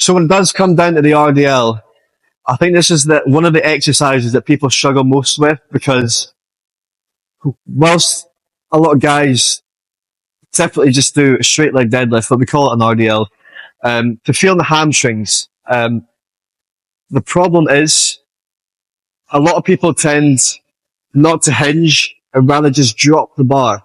So when it does come down to the RDL, I think this is one of the exercises that people struggle most with, because whilst a lot of guys typically just do a straight leg deadlift, but we call it an RDL, to feel in the hamstrings, the problem is a lot of people tend not to hinge and rather just drop the bar.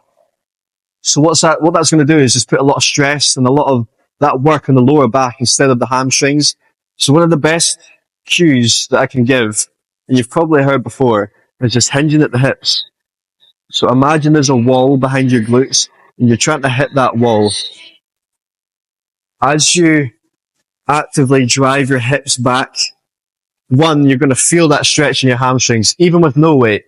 So what that's going to do is just put a lot of stress and a lot of that work on the lower back instead of the hamstrings. So one of the best cues that I can give, and you've probably heard before, is just hinging at the hips. So imagine there's a wall behind your glutes and you're trying to hit that wall. As you actively drive your hips back, one, you're going to feel that stretch in your hamstrings, even with no weight.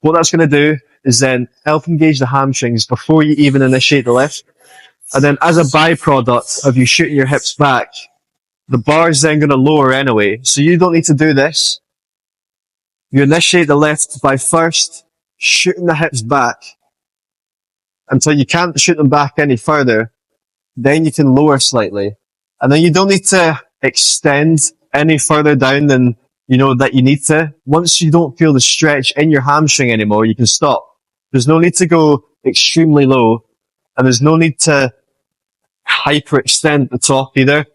What that's going to do is then help engage the hamstrings before you even initiate the lift. And then as a byproduct of you shooting your hips back, the bar is then going to lower anyway. So you don't need to do this. You initiate the lift by first shooting the hips back until you can't shoot them back any further. Then you can lower slightly. And then you don't need to extend any further down than that you need to. Once you don't feel the stretch in your hamstring anymore, you can stop. There's no need to go extremely low, and there's no need to hyperextend at the top either.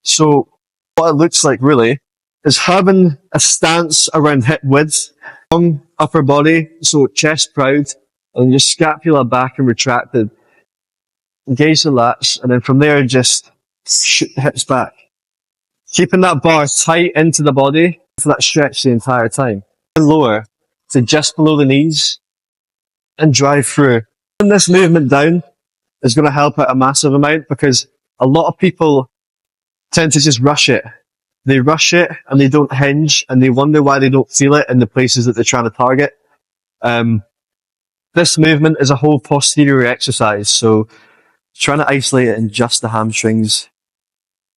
So what it looks like really is having a stance around hip width, long upper body, so chest proud, and your scapula back and retracted. Engage the lats, and then from there just shoot the hips back. Keeping that bar tight into the body for that stretch the entire time. And lower to just below the knees and drive through. And this movement down is going to help out a massive amount, because a lot of people tend to just rush it. They rush it and they don't hinge, and they wonder why they don't feel it in the places that they're trying to target. This movement is a whole posterior exercise, so trying to isolate it in just the hamstrings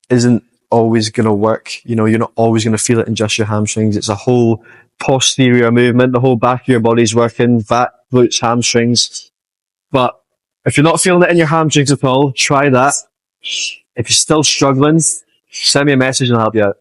isn't always going to work. You're not always going to feel it in just your hamstrings. It's a whole posterior movement. The whole back of your body's working, back, glutes, hamstrings. But if you're not feeling it in your hamstrings at all, try that. If you're still struggling, send me a message and I'll help you out.